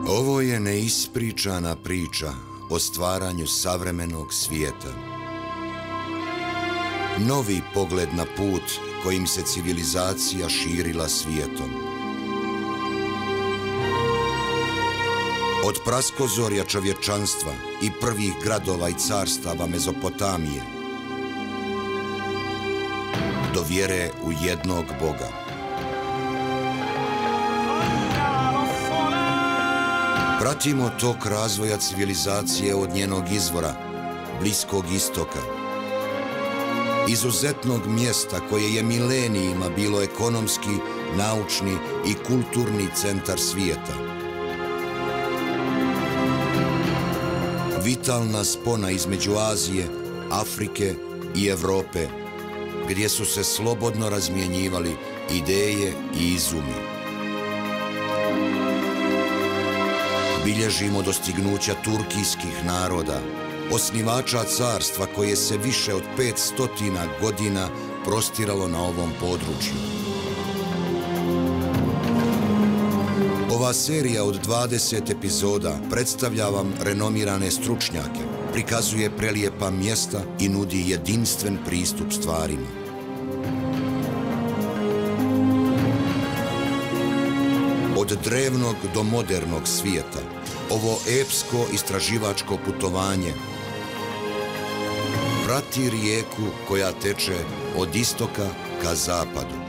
Ovo je neispričana priča o stvaranju savremenog svijeta. Novi pogled na put kojim se civilizacija širila svijetom. Od praskozorja čovječanstva i prvih gradova i carstava Mezopotamije do vjere u jednog Boga. Pratimo tok razvoja civilizacije od njenog izvora, Bliskog istoka. Izuzetnog mjesta koje je milenijima bilo ekonomski, naučni i kulturni centar svijeta. Vitalna spona između Azije, Afrike i Europe, gdje su se slobodno razmjenjivali ideje i izumi. Bilježimo dostignuća turkijskih naroda, osnivača carstva koje se više od 500 godina prostiralo na ovom području. Ova serija od 20 epizoda predstavlja vam renomirane stručnjake, prikazuje prelijepa mjesta i nudi jedinstven pristup stvarima. Od drevnog do modernog svijeta, ovo epsko istraživačko putovanje prati rijeku koja teče od istoka ka zapadu.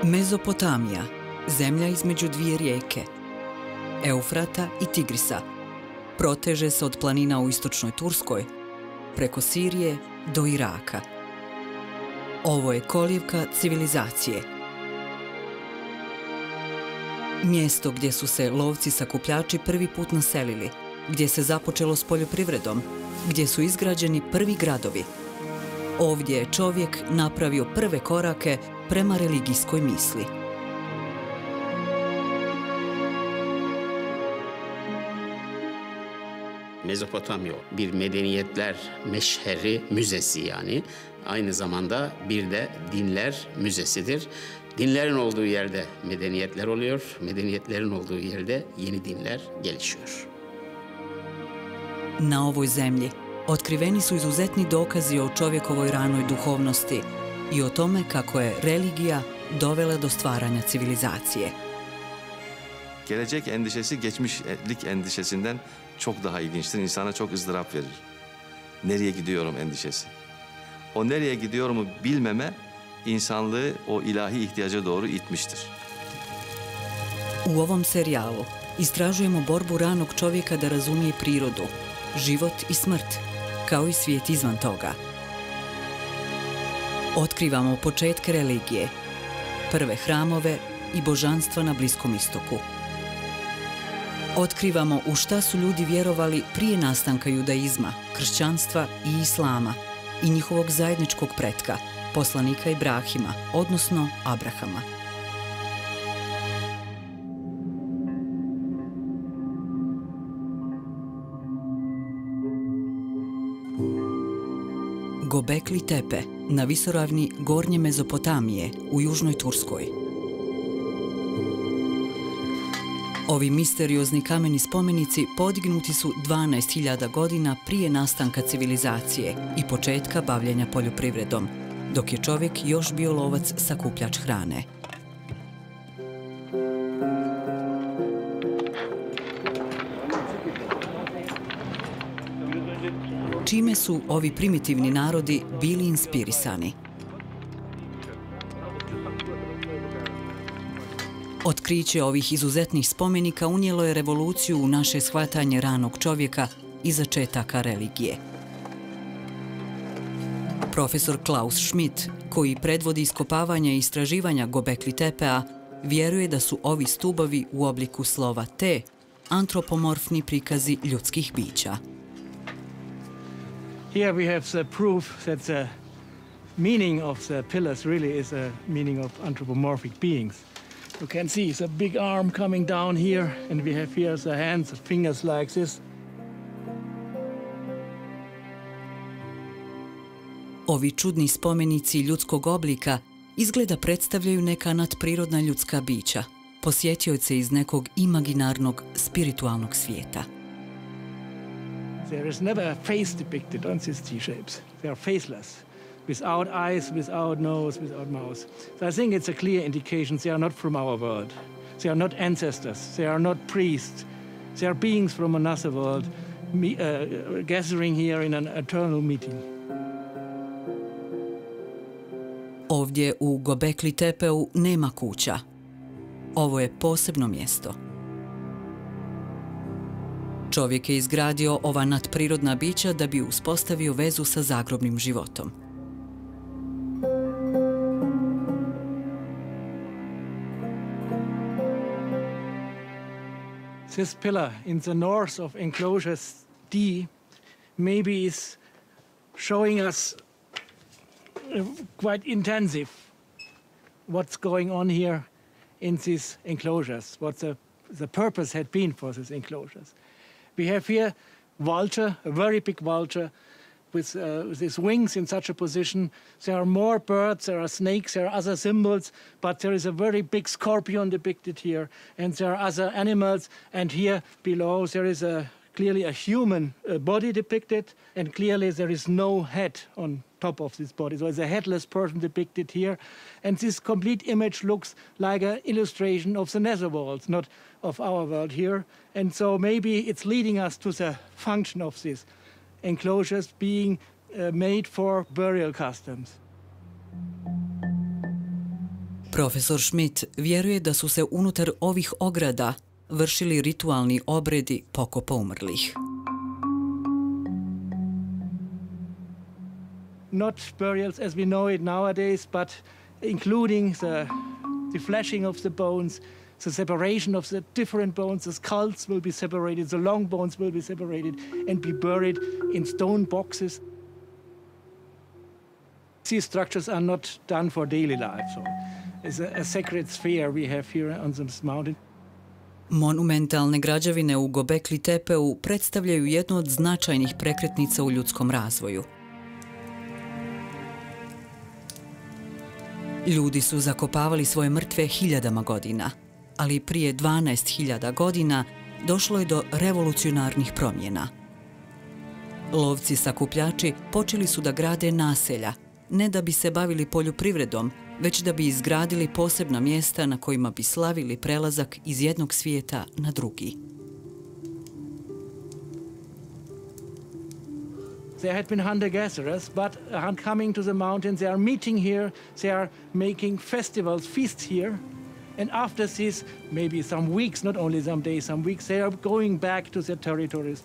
Mezopotamija, zemlja između dvije rijeke, Eufrata i Tigrisa, proteže se od planina u istočnoj Turskoj, preko Sirije do Iraka. Ovo je kolijevka civilizacije. Mjesto gdje su se lovci-sakupljači prvi put naselili, gdje se započelo s poljoprivredom, gdje su izgrađeni prvi gradovi. Ovdje je čovjek napravio prve korake prema religijskoj misli. Mezopotamya bir medeniyetler meşheri müzesi yani. Aynı zamanda bir de dinler müzesidir. Dinlerin olduğu yerde medeniyetler oluyor. Medeniyetlerin olduğu yerde yeni dinler gelişiyor. Na ovoj zemlji otkriveni su izuzetni dokazi o čovjekovoj ranoj duhovnosti i o tome kako je religija dovela do stvaranja civilizacije. Gelecek endişesi geçmişlik endişesinden çok daha ilginçtir. İnsana çok ızdırap verir. Nereye gidiyorum endişesi. O nereye gidiyorumu bilmeme insanlığı o ilahi ihtiyaca doğru itmiştir. U ovom serijalu istražujemo borbu ranog čovjeka da razumije prirodu, život i smrt, kao i svijet izvan toga. Otkrivamo početke religije, prve hramove i božanstva na Bliskom istoku. Otkrivamo u šta su ljudi vjerovali prije nastanka judaizma, kršćanstva i islama i njihovog zajedničkog pretka, poslanika Ibrahima, odnosno Abrahama. Gobekli Tepe na visoravni Gornje Mezopotamije u južnoj Turskoj. Ovi misteriozni kameni spomenici podignuti su 12.000 godina prije nastanka civilizacije i početka bavljenja poljoprivredom, dok je čovjek još bio lovac sakupljač hrane. Čime su ovi primitivni narodi bili inspirisani? Otkriće ovih izuzetnih spomenika unijelo je revoluciju u naše shvatanje ranog čovjeka i začetaka religije. Profesor Klaus Schmidt, koji predvodi iskopavanje i istraživanja Gobekli Tepea, vjeruje da su ovi stubovi u obliku slova T antropomorfni prikazi ljudskih bića. Here we have the proof that the meaning of the pillars really is a meaning of anthropomorphic beings. You can see it's a big arm coming down here, and we have here the hands, fingers like this. Ovi čudni spomenici ljudskog oblika izgleda predstavljaju neka nadprirodna ljudska bića, posjetioce iz nekog imaginarnog, spiritualnog svijeta. There is never a face depicted on these T-shapes. They are faceless, without eyes, without nose, without mouth. So I think it's a clear indication they are not from our world. They are not ancestors. They are not priests. They are beings from another world, gathering here in an eternal meeting. Ovdje u Gobekli Tepeu nema kuća. Ovo je posebno mjesto. Čovjek je izgradio ova nadprirodna bića da bi uspostavio vezu sa zagrobnim životom. This pillar in the north of enclosure D maybe is showing us quite intensive what's going on here in these enclosures, what the purpose had been for these enclosures. We have here vulture, a very big vulture with its wings in such a position. There are more birds, there are snakes, there are other symbols, but there is a very big scorpion depicted here, and there are other animals, and here below there is clearly a human body depicted, and clearly there is no head on top of this body. So it's a headless person depicted here, and this complete image looks like an illustration of the netherworld, not of our world here. And so maybe it's leading us to the function of these enclosures being made for burial customs. Profesor Schmidt vjeruje da su se unutar ovih ograda vršili ritualni obredi pokopa umrlih. Not burials as we know it nowadays, but including the fleshing of the bones, the separation of the different bones. The skulls will be separated, the long bones will be separated and be buried in stone boxes. These structures are not done for daily life, so it's a sacred sphere we have here on this mountain. Monumentalne građevine u Gobekli Tepeu predstavljaju jednu od značajnih prekretnica u ljudskom razvoju. Ljudi su zakopavali svoje mrtve hiljadama godina, ali prije 12.000 godina došlo je do revolucionarnih promjena. Lovci sakupljači počeli su da grade naselja, ne da bi se bavili poljoprivredom, već da bi izgradili posebna mjesta na kojima bi slavili prelazak iz jednog svijeta na drugi. There had been hunter-gatherers, but coming to the mountains, they are meeting here, they are making festivals, feasts here, and after this, maybe some weeks, not only some days, some weeks, they are going back to their territories.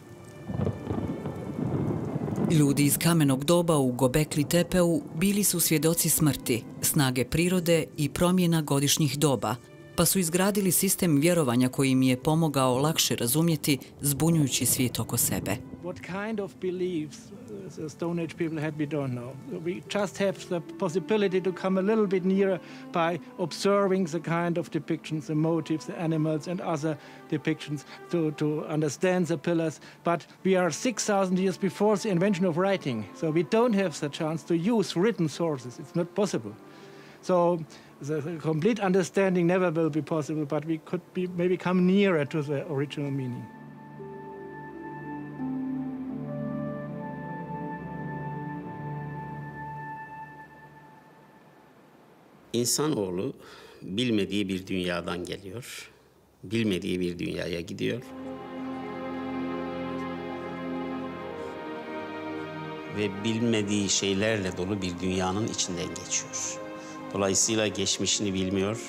Ljudi iz kamenog doba u Gobekli Tepeu bili su svjedoci smrti, snage prirode i promjena godišnjih doba, pa su izgradili sistem vjerovanja koji im je pomogao lakše razumjeti zbunjujući svijet oko sebe. What kind of beliefs the Stone Age people had, we don't know. We just have the possibility to come a little bit nearer by observing the kind of depictions, the motifs, the animals and other depictions to understand the pillars. But we are 6,000 years before the invention of writing, so we don't have the chance to use written sources. It's not possible. So the complete understanding never will be possible, but we could maybe come nearer to the original meaning. İnsanoğlu bilmediği bir dünyadan geliyor, bilmediği bir dünyaya gidiyor. Ve bilmediği şeylerle dolu bir dünyanın içinden geçiyor. Dolayısıyla geçmişini bilmiyor,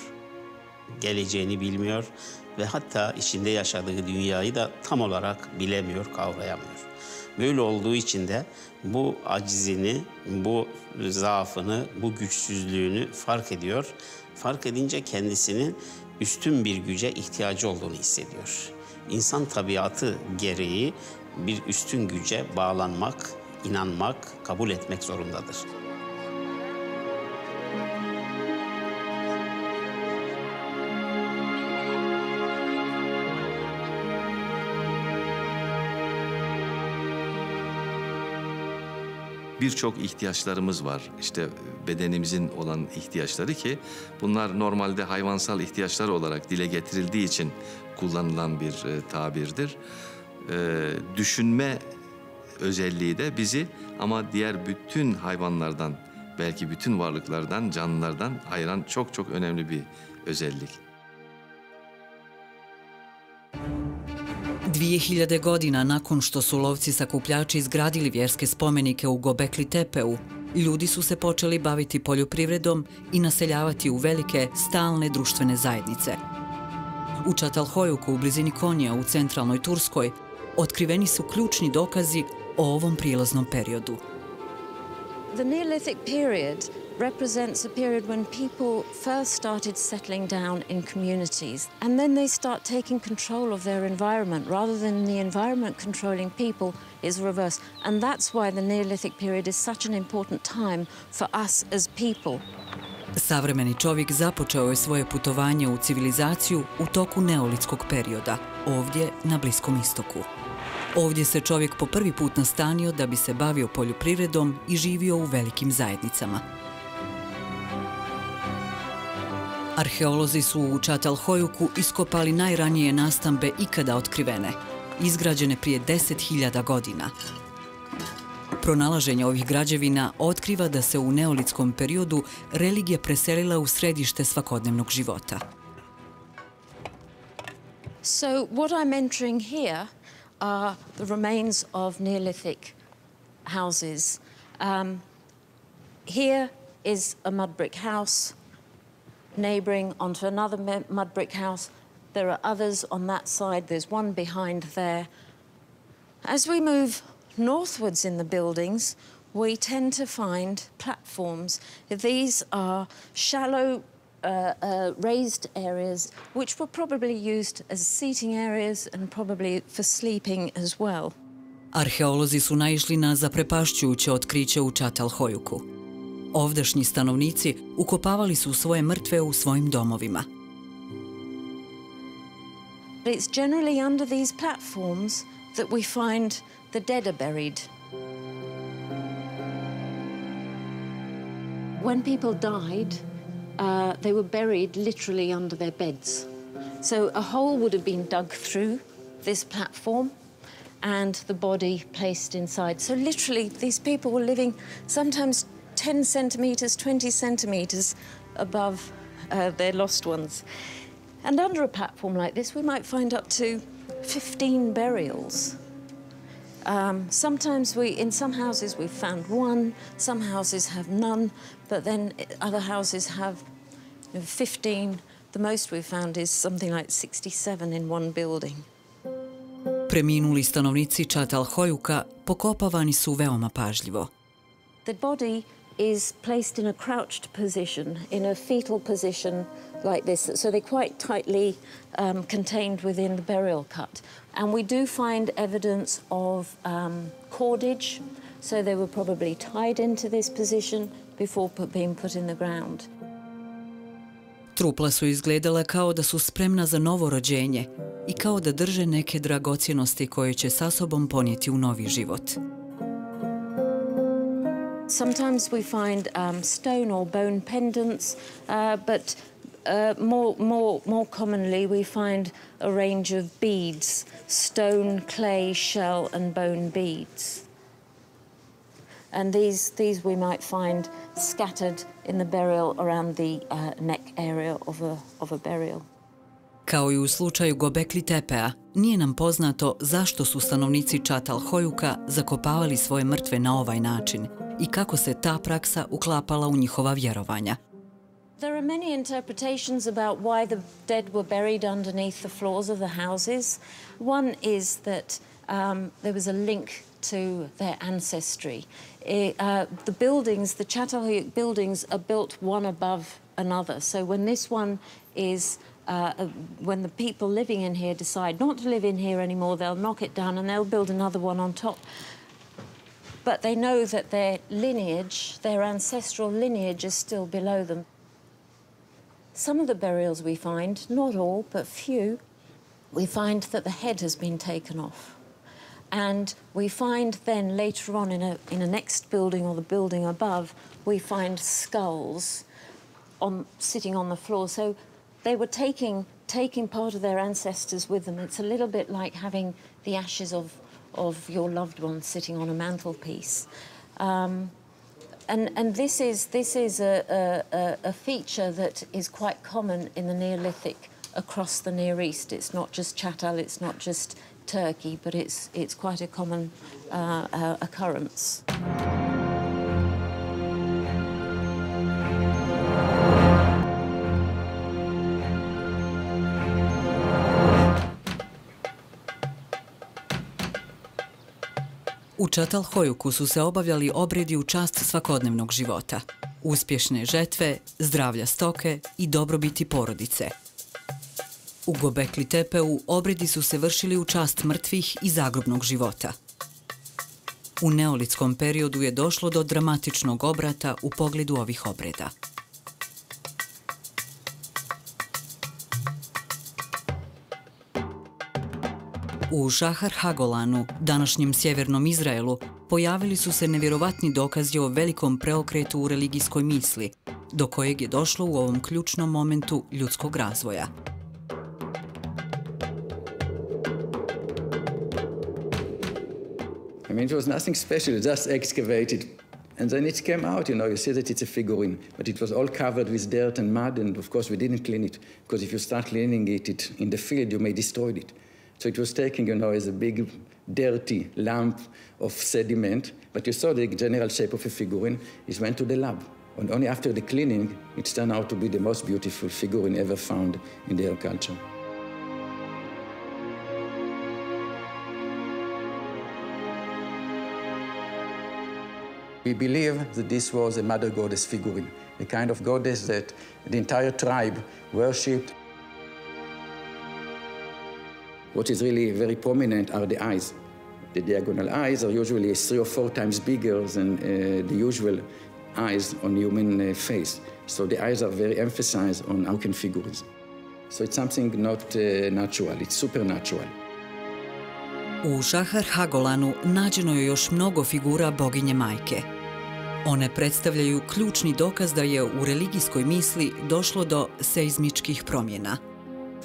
geleceğini bilmiyor ve hatta içinde yaşadığı dünyayı da tam olarak bilemiyor, kavrayamıyor. Böyle olduğu için de bu acizini, bu zaafını, bu güçsüzlüğünü fark ediyor. Fark edince kendisinin üstün bir güce ihtiyacı olduğunu hissediyor. İnsan tabiatı gereği bir üstün güce bağlanmak, inanmak, kabul etmek zorundadır. birçok ihtiyaçlarımız var. İşte bedenimizin olan ihtiyaçları ki bunlar normalde hayvansal ihtiyaçlar olarak dile getirildiği için kullanılan bir tabirdir. Düşünme özelliği de bizi ama diğer bütün hayvanlardan, belki bütün varlıklardan, canlılardan ayıran çok çok önemli bir özellik. 2000 godina nakon što su lovci sakupljači izgradili vjerske spomenike u Gobekli Tepeu, ljudi su se počeli baviti poljoprivredom i naseljavati u velike, stalne društvene zajednice. U Çatalhojuk'u u blizini Konija u centralnoj Turskoj otkriveni su ključni dokazi o ovom prijelaznom periodu. The Neolithic period represents a period when people first started settling down in communities, and then they start taking control of their environment rather than the environment controlling people is reversed. And that's why the Neolithic period is such an important time for us as people. Savremeni čovjek započeo je svoje putovanje u civilizaciju u toku neolitskog perioda, ovdje na Bliskom istoku. Ovdje se čovjek po prvi put nastanio da bi se bavio poljoprivredom i živio u velikim zajednicama. Arheolozi su u Çatalhojuk'u iskopali najranije nastambe ikada otkrivene, izgrađene prije 10.000 godina. Pronalaženje ovih građevina otkriva da se u neolitskom periodu religija preselila u središte svakodnevnog života. So what I'm entering here are the remains of Neolithic houses. Here is a mud brick house neighbouring onto another mud brick house. There are others on that side. There's one behind there. As we move northwards in the buildings, we tend to find platforms. These are shallow raised areas which were probably used as seating areas and probably for sleeping as well. Arheolozi su naišli na zaprepašćujuće otkriće u Çatalhojuk'u. Ovdašnji stanovnici ukopavali su svoje mrtve u svojim domovima. It's generally under these platforms that we find the dead are buried. When people died, they were buried literally under their beds. So a hole would have been dug through this platform and the body placed inside. So literally these people were living sometimes 10 centimetres, 20 centimetres above their lost ones. And under a platform like this, we might find up to 15 burials. Sometimes in some houses we've found one, some houses have none, but then other houses have 15. The most we've found is something like 67 in one building. Preminuli stanovnici Çatalhojuk'a pokopavani su veoma pažljivo. The body is placed in a crouched position, in a fetal position like this, so they're quite tightly contained within the burial cut. And we do find evidence of cordage, so they were probably tied into this position before being put in the ground. Trupla su izgledala kao da su spremna za novo rođenje i kao da drže neke dragocjenosti koje će sa sobom ponijeti u novi život. Sometimes we find stone or bone pendants, but more commonly we find a range of beads, stone, clay, shell and bone beads. And these we might find scattered in the burial around the neck area of a burial. Kao i u slučaju Gobekli Tepea, nije nam poznato zašto su stanovnici Çatalhojuk'a zakopavali svoje mrtve na ovaj način i kako se ta praksa uklapala u njihova vjerovanja. There are many interpretations about why the dead were buried underneath the floors of the houses. One is that there was a link to their ancestry. The buildings, the Çatalhojuk buildings, are built one above another. So when this one is, when the people living in here decide not to live in here anymore, they'll knock it down and they'll build another one on top. But they know that their lineage, their ancestral lineage, is still below them. Some of the burials we find, not all, but few, we find that the head has been taken off. And we find then later on in a next building or the building above, we find skulls sitting on the floor. So they were taking part of their ancestors with them. It's a little bit like having the ashes of your loved one sitting on a mantelpiece. And this is a feature that is quite common in the Neolithic across the Near East. It's not just Chattal, it's not just Turkey, but it's quite a common occurrence. U Čatalhojku su se obavljali obredi u čast svakodnevnog života, uspješne žetve, zdravlja stoke i dobrobiti porodice. U Gobekli Tepeu obredi su se vršili u čast mrtvih i zagrobnog života. U neolitskom periodu je došlo do dramatičnog obrata u pogledu ovih obreda. U Šahar Hagolanu, današnjem sjevernom Izraelu, pojavili su se nevjerovatni dokazi o velikom preokretu u religijskoj misli, do kojeg je došlo u ovom ključnom momentu ljudskog razvoja. I mean, it was nothing special, just excavated. And then it came out, you see that it's a figurine, but it was all covered with dirt and mud, and of course we didn't clean it, because if you start cleaning it in the field, you may destroy it. So it was taken, as a big, dirty lump of sediment, but you saw the general shape of a figurine. It went to the lab. And only after the cleaning, it turned out to be the most beautiful figurine ever found in their culture. We believe that this was a mother goddess figurine, a kind of goddess that the entire tribe worshipped. What is really very prominent are the eyes. The diagonal eyes are usually 3 or 4 times bigger than the usual eyes on human face. So the eyes are very emphasized on Auken figures. So it's something not natural, it's supernatural. U Šahar Hagolanu nađeno je još mnogo figura boginje majke. One predstavljaju ključni dokaz da je u religijskoj misli došlo do seizmičkih promjena.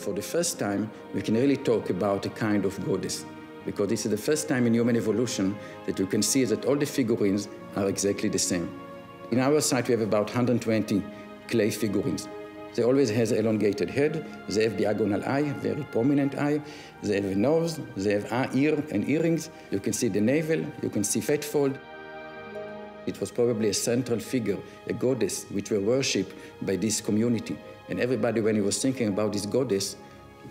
For the first time, we can really talk about a kind of goddess, because this is the first time in human evolution that you can see that all the figurines are exactly the same. In our site, we have about 120 clay figurines. They always have an elongated head, they have diagonal eye, very prominent eye, they have a nose, they have ear and earrings, you can see the navel, you can see fat fold. It was probably a central figure, a goddess, which were worshipped by this community. And everybody, when he was thinking about this goddess,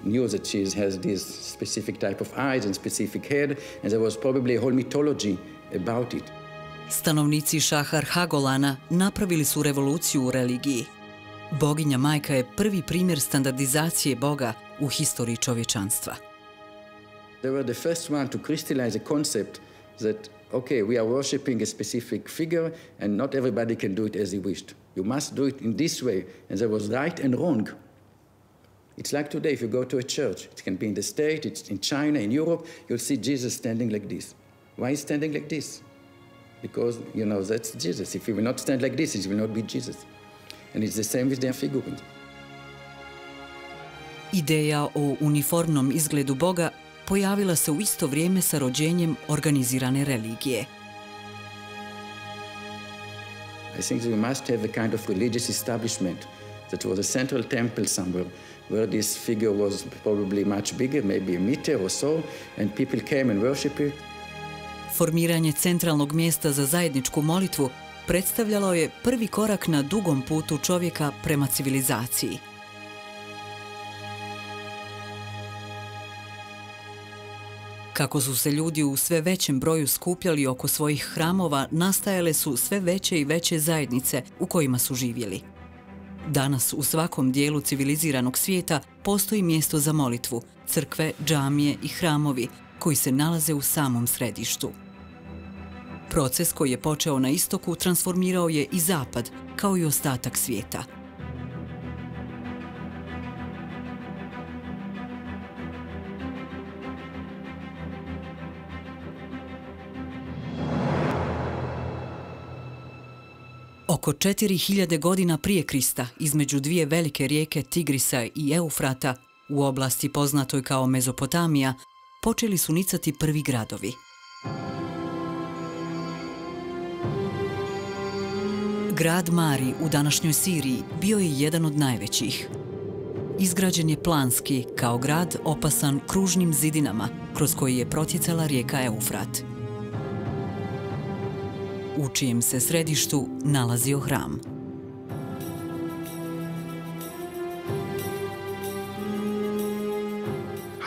knew that she has this specific type of eyes and specific head, and there was probably a whole mythology about it. Stanovnici Šahar Hagolana napravili su revoluciju u religiji. Boginja majka je prvi primjer standardizacije Boga u historiji čovječanstva. They were the first one to crystallize a concept that, okay, we are worshipping a specific figure and not everybody can do it as he wished. You must do it in this way, and there was right and wrong. It's like today, if you go to a church, it can be in the States, it's in China, in Europe, you'll see Jesus standing like this. Why is standing like this? Because, that's Jesus. If he will not stand like this, it will not be Jesus. And it's the same with their figurines. Ideja o uniformnom izgledu Boga pojavila se u isto vrijeme sa rođenjem organizirane religije. I think that we must have a kind of religious establishment that was a central temple somewhere where this figure was probably much bigger, maybe a meter or so, and people came and worshiped it. Formiranje centralnog mjesta za zajedničku molitvu predstavljalo je prvi korak na dugom putu čovjeka prema civilizaciji. Kako su se ljudi u sve većem broju skupljali oko svojih hramova, nastajale su sve veće i veće zajednice u kojima su živjeli. Danas u svakom dijelu civiliziranog svijeta postoji mjesto za molitvu, crkve, džamije i hramovi koji se nalaze u samom središtu. Proces koji je počeo na istoku transformirao je i zapad, kao i ostatak svijeta. Oko 4000 godina prije Krista, između dvije velike rijeke Tigrisa i Eufrata, u oblasti poznatoj kao Mezopotamija, počeli su nicati prvi gradovi. Grad Mari u današnjoj Siriji bio je jedan od najvećih. Izgrađen je planski, kao grad opasan kružnim zidinama, kroz koji je protjecala rijeka Eufrat, u čijem se središtu nalazio hram.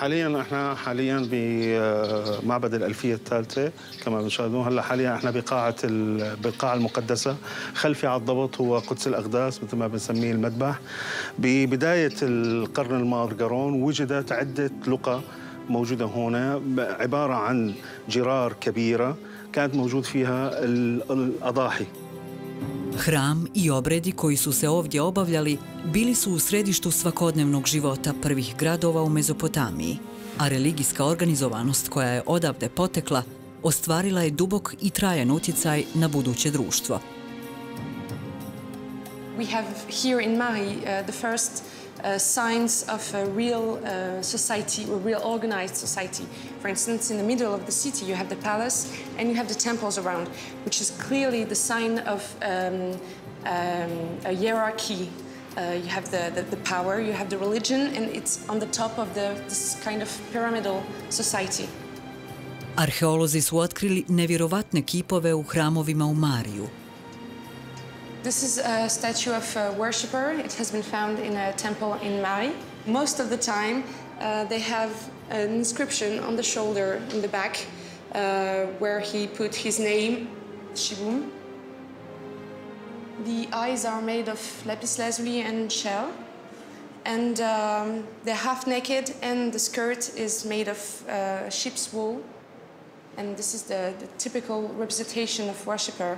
احنا حاليا بمعبد الألفية الثالثة كما بتشاهدون هلا حاليا احنا بالقاعة المقدسة. خلفي على الضبط هو قدس الأقداس مثل ما بنسميه المذبح. ببداية القرن المارغرون وجدت عدة لقى موجودة هنا عبارة عن جرار كبيرة كانت موجود فيها الأضاحي. Hram i obredi koji su se ovdje obavljali bili su u središtu svakodnevnog života prvih gradova u Mezopotamiji, a religijska organizovanost koja je odavde potekla ostvarila je dubok i trajan utjecaj na buduće društvo. We have here in Mari the first signs of a real society, a real organized society. For instance, in the middle of the city you have the palace and you have the temples around, which is clearly the sign of a hierarchy. You have the power, you have the religion, and it's on the top of this kind of pyramidal society. Arheolozi su otkrili nevjerovatne kipove u hramovima u Mariju. This is a statue of a worshipper. It has been found in a temple in Mari. Most of the time, they have an inscription on the shoulder in the back where he put his name, Shibum. The eyes are made of lapis lazuli and shell, and they're half naked, and the skirt is made of sheep's wool. And this is the typical representation of worshipper.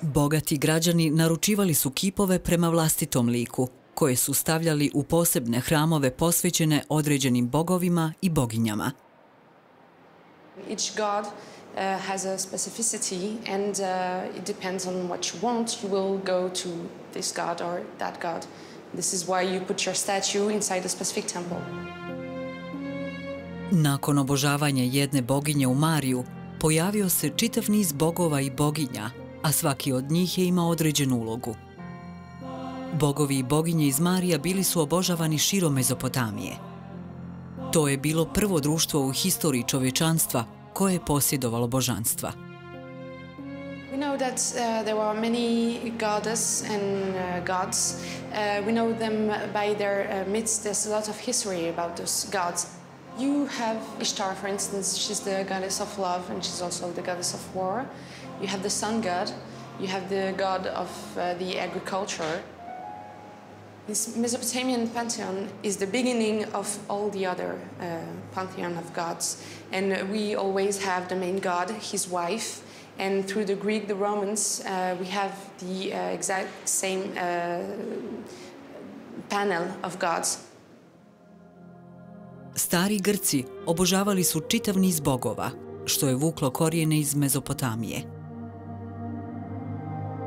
Bogati građani naručivali su kipove prema vlastitom liku, koje su stavljali u posebne hramove posvećene određenim bogovima i boginjama. Each god has a specificity, and it depends on what you want. You will go to this god or that god. This is why you put your statue inside a specific temple. Nakon obožavanja jedne boginje u Mariju, pojavio se čitav niz bogova i boginja, a svaki od njih je imao određenu ulogu. Bogovi i boginje iz Marija bili su obožavani širom Mezopotamije. To je bilo prvo društvo u historiji čovječanstva koje je posjedovalo božanstva. We know that there were many goddesses and gods. We know them by their myths. There's a lot of history about those gods. You have Ishtar, for instance. She's the goddess of love, and she's also the goddess of war. You have the sun god. You have the god of the agriculture. This Mesopotamian pantheon is the beginning of all the other pantheon of gods. And we always have the main god, his wife. And through the Greek, the Romans, we have the exact same panel of gods. Stari Grci obožavali su čitav niz bogova, što je vuklo korijene iz Mezopotamije.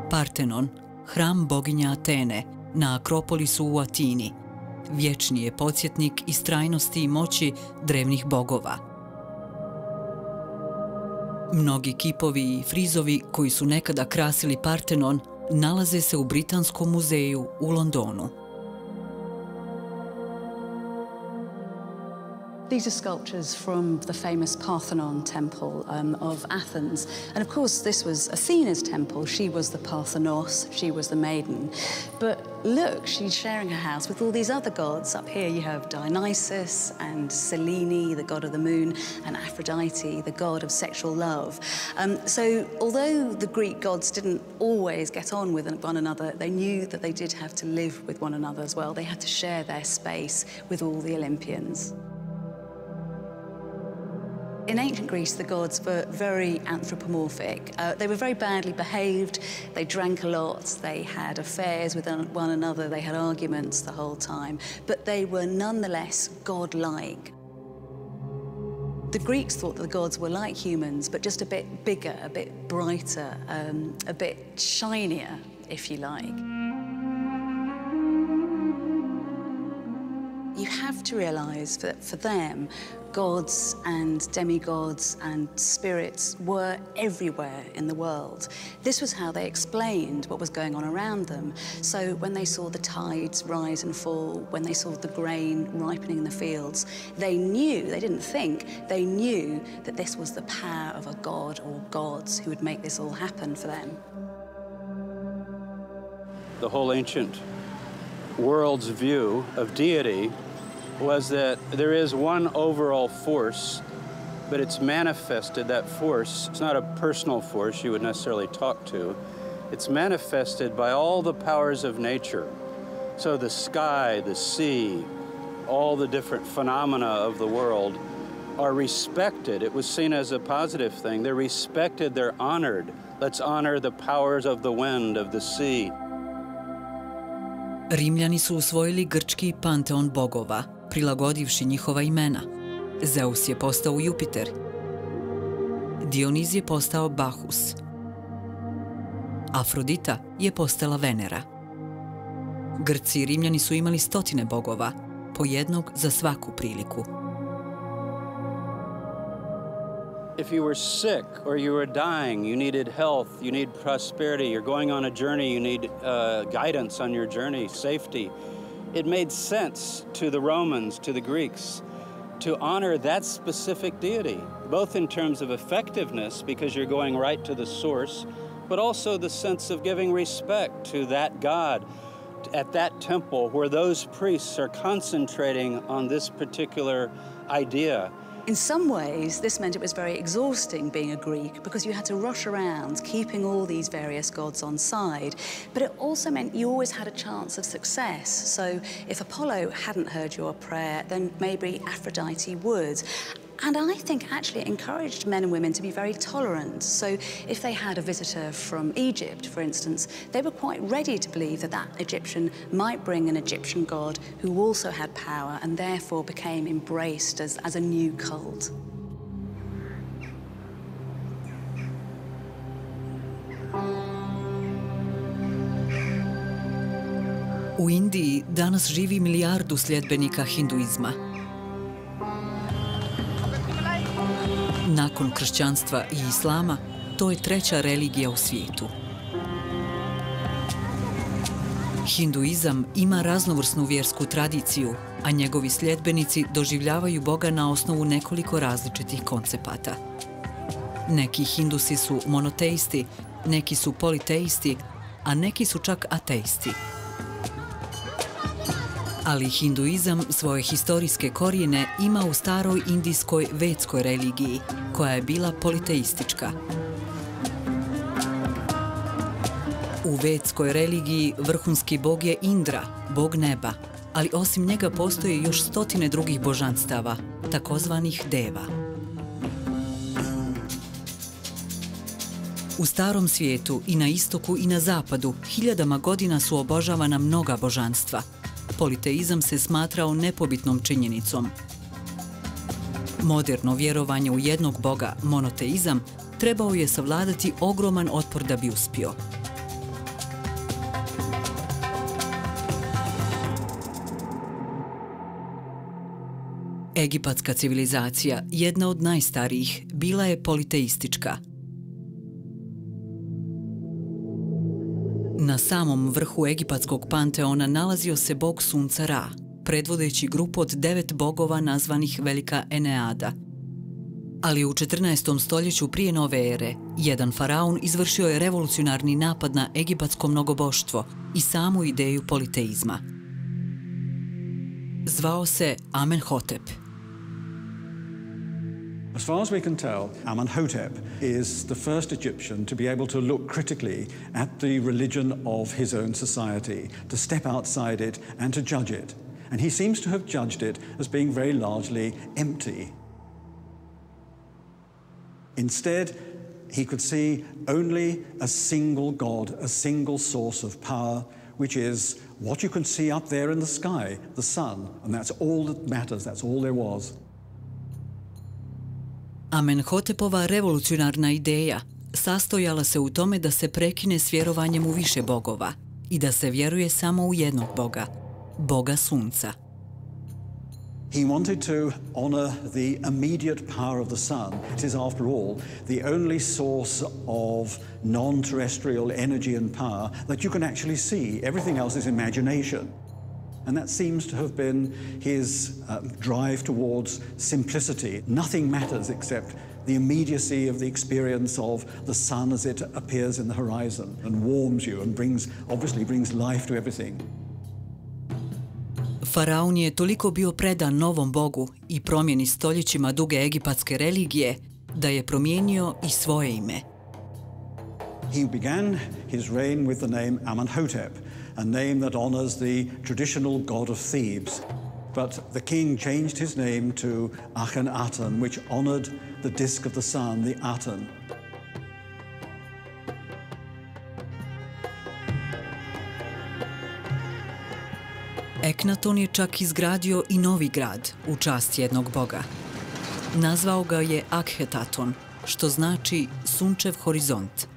Partenon, hram boginja Atene, na Akropolisu u Atini, vječni je podsjetnik istrajnosti i moći drevnih bogova. Mnogi kipovi i frizovi koji su nekada krasili Partenon nalaze se u Britanskom muzeju u Londonu. These are sculptures from the famous Parthenon temple of Athens. And of course, this was Athena's temple. She was the Parthenos, she was the maiden. But look, she's sharing her house with all these other gods. Up here you have Dionysus and Selene, the god of the moon, and Aphrodite, the god of sexual love. So although the Greek gods didn't always get on with one another, they knew that they did have to live with one another as well. They had to share their space with all the Olympians. In ancient Greece, the gods were very anthropomorphic. They were very badly behaved, they drank a lot, they had affairs with one another, they had arguments the whole time, but they were nonetheless god-like. The Greeks thought that the gods were like humans, but just a bit bigger, a bit brighter, a bit shinier. if you like. You have to realise that for them, gods and demigods and spirits were everywhere in the world. This was how they explained what was going on around them. So when they saw the tides rise and fall, when they saw the grain ripening in the fields, they knew, they didn't think, they knew that this was the power of a god or gods who would make this all happen for them. The whole ancient world's view of deity was that there is one overall force, but it's manifested, that force, it's not a personal force you would necessarily talk to, it's manifested by all the powers of nature. So the sky, the sea, all the different phenomena of the world are respected. It was seen as a positive thing. They're respected, they're honored. Let's honor the powers of the wind, of the sea. Rimljani su usvojili grčki panteon bogova, prilagodivši njihova imena. Zeus je postao Jupiter. Dioniz je postao Bahus. Afrodita je postala Venera. Grci i Rimljani su imali stotine bogova, po jednog za svaku priliku. If you were sick or you were dying, you needed health, you need prosperity, you're going on a journey, you need guidance on your journey, safety. It made sense to the Romans, to the Greeks, to honor that specific deity, both in terms of effectiveness, because you're going right to the source, but also the sense of giving respect to that God at that temple where those priests are concentrating on this particular idea. In some ways, this meant it was very exhausting being a Greek because you had to rush around, keeping all these various gods on side. But it also meant you always had a chance of success. So if Apollo hadn't heard your prayer, then maybe Aphrodite would. And I think actually it encouraged men and women to be very tolerant. So if they had a visitor from Egypt, for instance, they were quite ready to believe that that Egyptian might bring an Egyptian god who also had power and therefore became embraced as a new cult. U Indiji danas živi milijardu sljedbenika hinduizma. Nakon kršćanstva i islama, to je treća religija u svijetu. Hinduizam ima raznovrsnu vjersku tradiciju, a njegovi sljedbenici doživljavaju Boga na osnovu nekoliko različitih koncepata. Neki hindusi su monoteisti, neki su politeisti, a neki su čak ateisti. Ali hinduizam svoje historijske korijene ima u staroj indijskoj vedskoj religiji, koja je bila politeistička. U vedskoj religiji vrhunski bog je Indra, bog neba, ali osim njega postoje još stotine drugih božanstava, takozvanih deva. U starom svijetu i na istoku i na zapadu hiljadama godina su obožavana mnoga božanstva. Politeizam se smatrao nepobitnom činjenicom. Moderno vjerovanje u jednog boga, monoteizam, trebao je savladati ogroman otpor da bi uspio. Egipatska civilizacija, jedna od najstarijih, bila je politeistička. Na samom vrhu egipatskog panteona nalazio se bog sunca Ra, predvodeći grupu od 9 bogova nazvanih Velika Eneada. Ali u 14. stoljeću prije nove ere, jedan faraon izvršio je revolucionarni napad na egipatsko mnogoboštvo i samu ideju politeizma. Zvao se Amenhotep. As far as we can tell, Amenhotep is the first Egyptian to be able to look critically at the religion of his own society, to step outside it and to judge it. And he seems to have judged it as being very largely empty. Instead, he could see only a single god, a single source of power, which is what you can see up there in the sky, the sun, and that's all that matters, that's all there was. Amenhotepova revolucionarna ideja, sastojala se u tome da se prekine s vjerovanjem u više bogova i da se vjeruje samo u jednog boga, Boga Sunca. He wanted to honor the immediate power of the sun. It is, after all, the only source of non-terrestrial energy and power that you can actually see. Everything else is imagination. And that seems to have been his drive towards simplicity. Nothing matters except the immediacy of the experience of the sun as it appears in the horizon and warms you and obviously brings life to everything. Faraon je toliko bio predan novom bogu i promjeni stoljećima duge egipatske religije da je promijenio i svoje ime. He began his reign with the name Amenhotep, a name that honors the traditional god of Thebes. But the king changed his name to Akhenaten, which honored the disk of the sun, the Aten. Eknaton je čak izgradio i novi grad u čast jednog boga. Nazvao ga je Akhetaton, što znači sunčev horizont.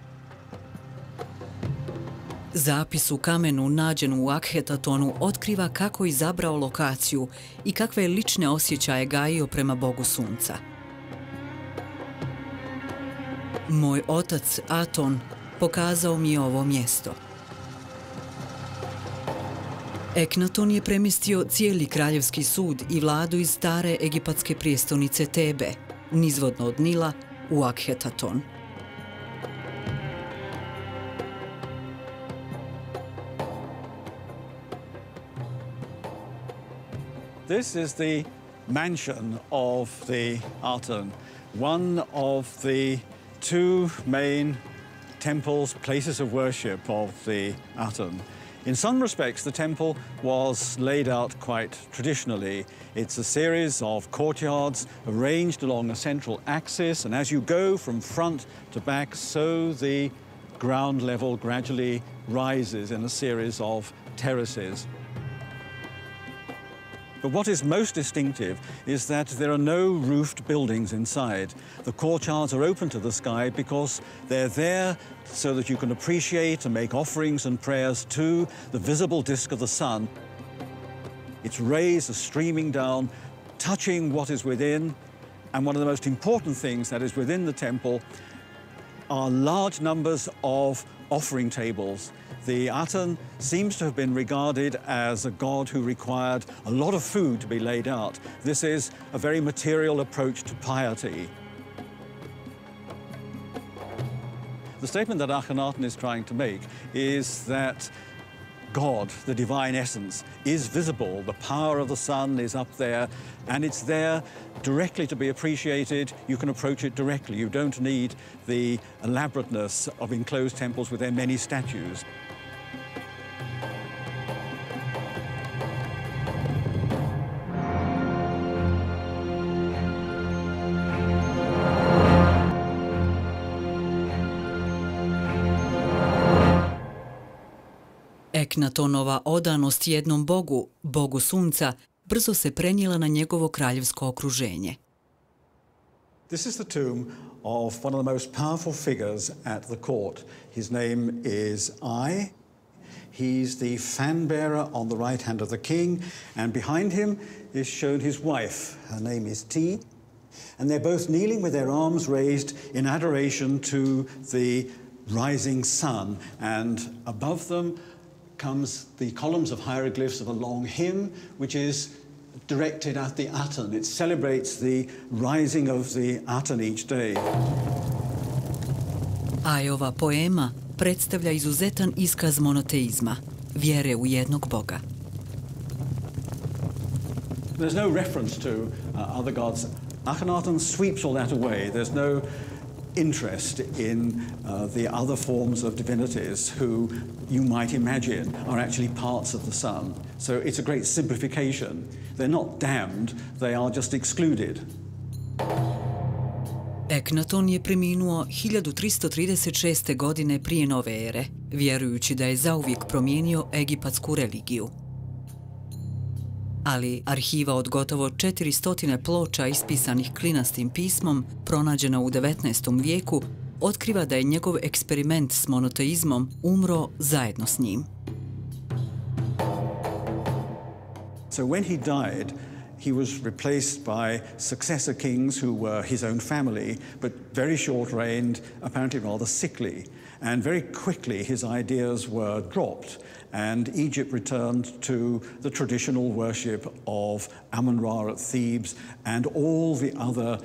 Zapis u kamenu nađen u Akhetatonu otkriva kako je izabrao lokaciju i kakve lične osjećaje gajio prema Bogu Sunca. Moj otac Aton pokazao mi je ovo mjesto. Eknaton je premjestio cijeli kraljevski sud i vladu iz stare egipatske prijestolnice Tebe, nizvodno od Nila, u Akhetaton. This is the mansion of the Aten, one of the two main temples, places of worship of the Aten. In some respects, the temple was laid out quite traditionally. It's a series of courtyards arranged along a central axis, and as you go from front to back, so the ground level gradually rises in a series of terraces. But what is most distinctive is that there are no roofed buildings inside. The courtyards are open to the sky because they're there so that you can appreciate and make offerings and prayers to the visible disk of the sun. Its rays are streaming down, touching what is within, and one of the most important things that is within the temple are large numbers of offering tables. The Aten seems to have been regarded as a god who required a lot of food to be laid out. This is a very material approach to piety. The statement that Akhenaten is trying to make is that God, the divine essence, is visible. The power of the sun is up there, and it's there directly to be appreciated. You can approach it directly. You don't need the elaborateness of enclosed temples with their many statues. Eknatonova odanost jednom bogu, Bogu Sunca, brzo se prenijela na njegovo kraljevsko okruženje. This is the tomb of one of the most powerful figures at the court. His name is Ai. He's the fan bearer on the right hand of the king, and behind him is shown his wife. Her name is Ti, and they're both kneeling with their arms raised in adoration to the rising sun, and above them comes the columns of hieroglyphs of a long hymn, which is directed at the Aten. It celebrates the rising of the Aten each day. Ajova poema predstavlja izuzetan iskaz monoteizma, vjere u jednog boga. There's no reference to other gods. Akhenaten sweeps all that away. There's no interest in the other forms of divinities who you might imagine are actually parts of the sun. So it's a great simplification. They're not damned, they are just excluded. Eknaton je preminuo 1336. godine prije nove ere, vjerujući da je zauvijek promijenio egipatsku religiju. Ali arhiva od gotovo 400 ploča ispisanih klinastim pismom, pronađena u 19. vijeku, otkriva da je njegov eksperiment s monoteizmom umro zajedno s njim. So when he died, he was replaced by successor kings who were his own family, but very short-reigned, apparently rather sickly. And very quickly his ideas were dropped, and Egypt returned to the traditional worship of Amun-Ra at Thebes and all the other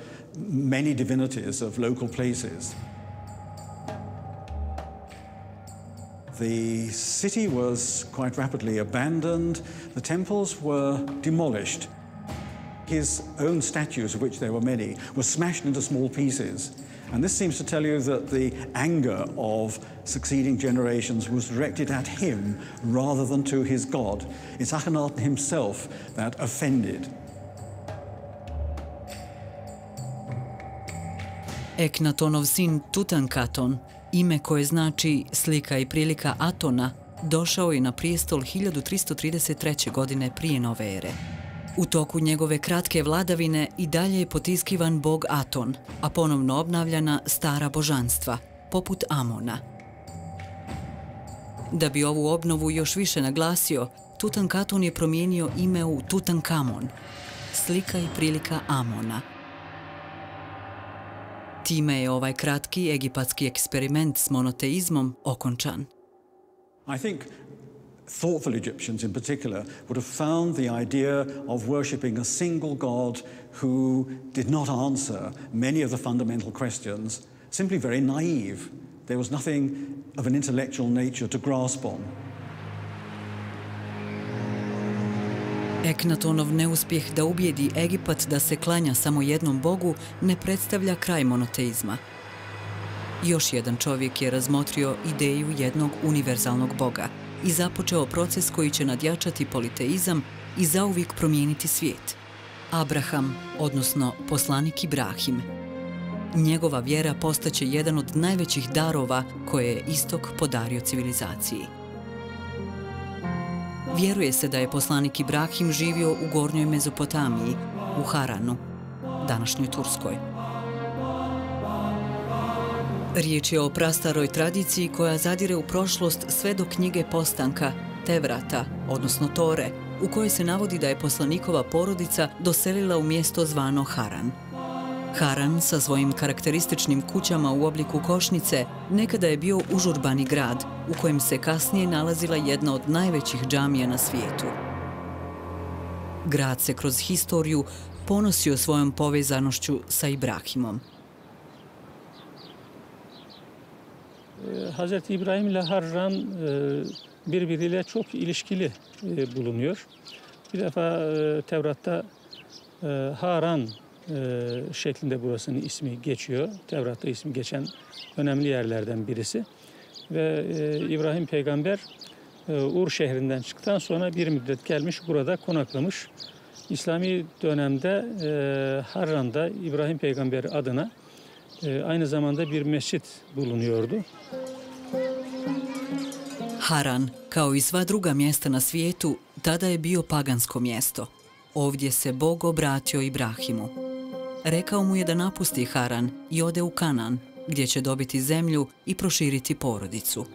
many divinities of local places. The city was quite rapidly abandoned. The temples were demolished. His own statues, of which there were many, were smashed into small pieces. And this seems to tell you that the anger of succeeding generations was directed at him rather than to his god. It's Akhenaten himself that offended. Eknatonov sin Tutankaton, ime koje znači slika i prilika Atona, došao je na prijestol 1333. godine prije nove ere. U toku njegove kratke vladavine i dalje je potiskivan bog Aton, a ponovno obnavljana stara božanstva, poput Amona. Da bi ovu obnovu još više naglasio, Tutankaton je promijenio ime u Tutankamon, slika i prilika Amona. Time je ovaj kratki egipatski eksperiment s monoteizmom okončan. I think thoughtful Egyptians in particular would have found the idea of worshipping a single god who did not answer many of the fundamental questions simply very naive. There was nothing of an intellectual nature to grasp on. Eknatonov neuspjeh da ubijedi Egipat da se klanja samo jednom bogu ne predstavlja kraj monoteizma. Još jedan čovjek je razmotrio ideju jednog univerzalnog boga i započeo proces koji će nadjačati politeizam i zauvijek promijeniti svijet. Abraham, odnosno poslanik Ibrahim. Njegova vjera postaće jedan od najvećih darova koje je istok podario civilizaciji. Vjeruje se da je poslanik Ibrahim živio u gornjoj Mezopotamiji, u Haranu, današnjoj Turskoj. Riječ je o prastaroj tradiciji koja zadire u prošlost sve do knjige Postanka, Tevrata, odnosno Tore, u kojoj se navodi da je poslanikova porodica doselila u mjesto zvano Haran. Haran sa svojim karakterističnim kućama u obliku košnice nekada je bio užurbani grad u kojem se kasnije nalazila jedna od najvećih džamija na svijetu. Grad se kroz historiju ponosio svojom povezanošću sa Ibrahimom. Hazreti İbrahim ile Harran birbiriyle çok ilişkili bulunuyor. Bir defa Tevrat'ta Haran şeklinde burasının ismi geçiyor. Tevrat'ta ismi geçen önemli yerlerden birisi. Ve İbrahim peygamber Ur şehrinden çıktıktan sonra bir müddet gelmiş burada konaklamış. İslami dönemde Harran'da İbrahim peygamber adına aynı zamanda bir mescit bulunuyordu. Haran, kao i sva druga mjesta na svijetu, tada je bio pagansko mjesto. Ovdje se Bog obratio Ibrahimu. Rekao mu je da napusti Haran i ode u Kanan, gdje će dobiti zemlju i proširiti porodicu.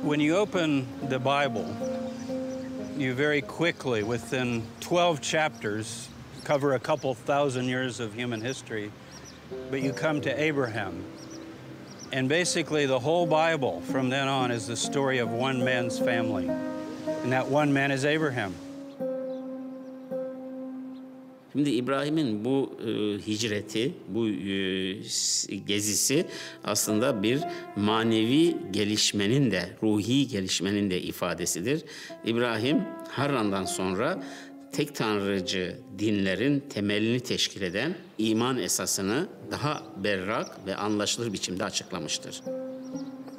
When you open the Bible, you very quickly, within 12 chapters, cover a couple thousand years of human history, but you come to Abraham. And basically the whole Bible from then on is the story of one man's family. And that one man is Abraham. Şimdi İbrahim'in bu hicreti, bu gezisi aslında bir manevi gelişmenin de, ruhi gelişmenin de ifadesidir. İbrahim Harran'dan sonra tek tanrıcı dinlerin temelini teşkil eden iman esasını daha berrak ve anlaşılır biçimde açıklamıştır.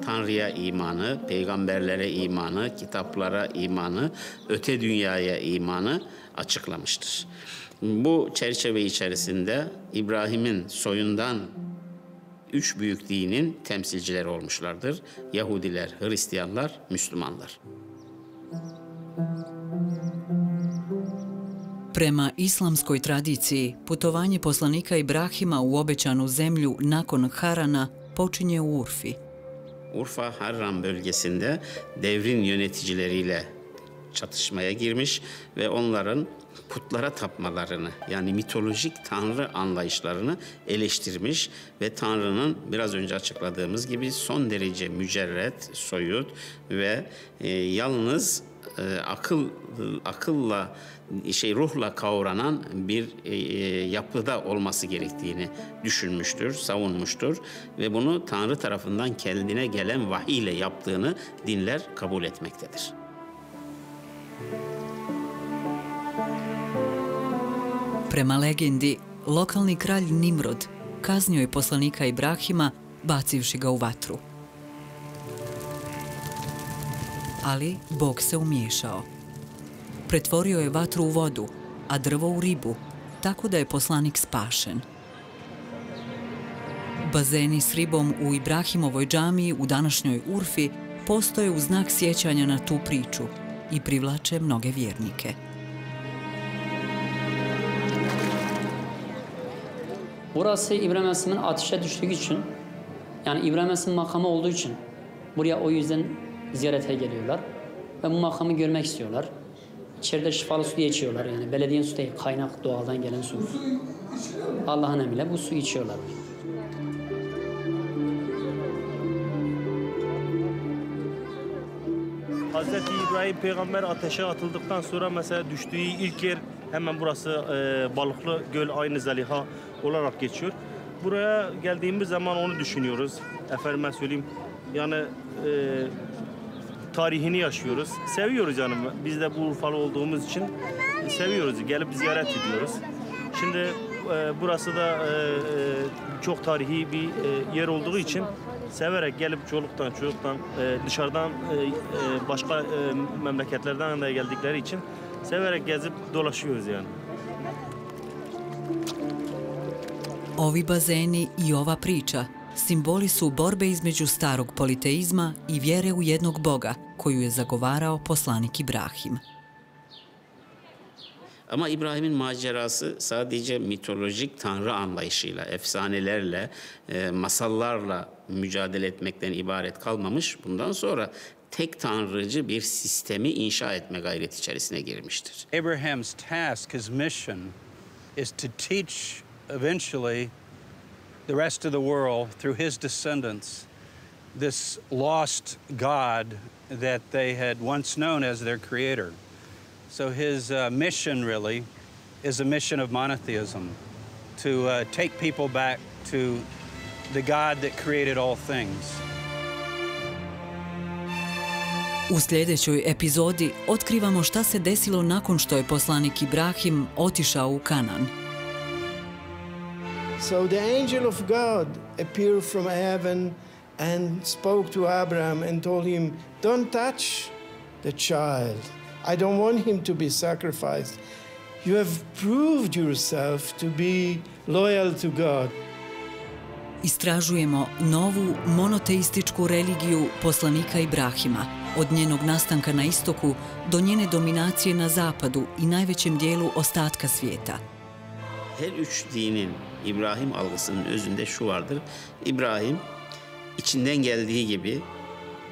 Tanrı'ya imanı, peygamberlere imanı, kitaplara imanı, öte dünyaya imanı açıklamıştır. Bu çerçeve içerisinde İbrahim'in soyundan 3 büyük dinin temsilcileri olmuşlardır. Yahudiler, Hristiyanlar, Müslümanlar. Prema islamskoj tradiciji, putovanje poslanika Ibrahima u obećanu zemlju nakon Harana počinje u Urfi. Urfa, Harran bölgesinde devrin yöneticileriyle çatışmaya girmiş ve onların putlara tapmalarını, yani mitolojik tanrı anlayışlarını eleştirmiş ve Tanrı'nın biraz önce açıkladığımız gibi son derece mücerret, soyut ve yalnız akılla ruhla kavranan bir yapıda olması gerektiğini düşünmüştür, savunmuştur ve bunu Tanrı tarafından kendine gelen vahiy ile yaptığını dinler kabul etmektedir. Prema legendi, lokalni kralj Nimrod kaznio je poslanika Ibrahima bacivši ga u vatru. Ali Bog se umiješao. Pretvorio je vatru u vodu, a drvo u ribu, tako da je poslanik spašen. Bazeni s ribom u Ibrahimovoj džamiji u današnjoj Urfi postoje u znak sjećanja na tu priču i privlače mnoge vjernike. Burası İbrahim Aleyhisselam'ın ateşe düştüğü için, yani İbrahim Aleyhisselam makamı olduğu için buraya o yüzden ziyarete geliyorlar ve bu makamı görmek istiyorlar. İçeride şifalı su içiyorlar, yani belediyenin su değil, kaynak doğaldan gelen su. Allah'ın emriyle bu suyu içiyorlar. Hazreti İbrahim peygamber ateşe atıldıktan sonra mesela düştüğü ilk yer hemen burası Balıklı Göl, aynı Zaliha olarak geçiyor. Buraya geldiğimiz zaman onu düşünüyoruz. Efendime söyleyeyim, yani tarihini yaşıyoruz. Seviyoruz yani, biz de bu Urfalı olduğumuz için seviyoruz, gelip ziyaret ediyoruz. Şimdi burası da çok tarihi bir yer olduğu için severek gelip çocuktan dışarıdan başka memleketlerden de geldikleri için severek gezip dolaşıyoruz yani. Ovi bazeni i ova priča simboli su borbe između starog politeizma i vjere u jednog Boga koju je zagovarao poslanik Ibrahim. Ama İbrahim'in macerası sadece mitolojik tanrı anlayışıyla, efsanelerle, masallarla mücadele etmekten ibaret kalmamış. Bundan sonra tek tanrıcı bir sistemi inşa etme gayreti içerisine girmiştir. Abraham's task, his mission, is to teach eventually the rest of the world through his descendants this lost God that they had once known as their creator. So his mission really is a mission of monotheism, to take people back to the God that created all things. U sljedećoj epizodi otkrivamo šta se desilo nakon što je poslanik Ibrahim otišao u Kanan. So the angel of God appeared from heaven and spoke to Abraham and told him, "Don't touch the child. I don't want him to be sacrificed. You have proved yourself to be loyal to God." Istražujemo novu monoteističku religiju poslanika Ibrahima, od njenog nastanka na istoku do njene dominacije na zapadu i najvećem dijelu ostatka svijeta. Her üç dinin İbrahim algısının özünde şu vardır. İbrahim içinden geldiği gibi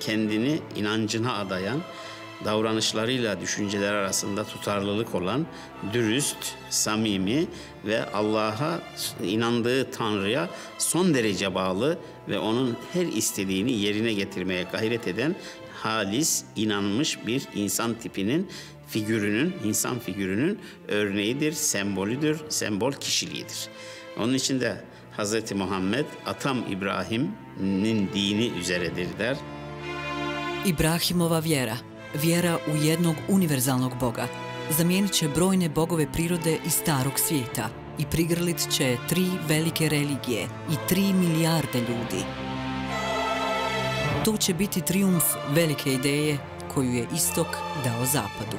kendini inancına adayan, davranışlarıyla düşünceler arasında tutarlılık olan, dürüst, samimi ve Allah'a inandığı Tanrı'ya son derece bağlı ve onun her istediğini yerine getirmeye gayret eden halis, inanmış bir insan tipinin insan figürünün örneğidir, sembolüdür, sembol kişiliğidir. Onun için de Hz. Muhammed, atam İbrahim'nin dini üzeredir der. Ibrahimova vjera, vjera u jednog univerzalnog Boga, zamijenit će brojne bogove prirode iz starog svijeta i prigrlit će 3 velike religije i 3 milijarde ljudi. To će biti trijumf velike ideje koju je istok dao zapadu.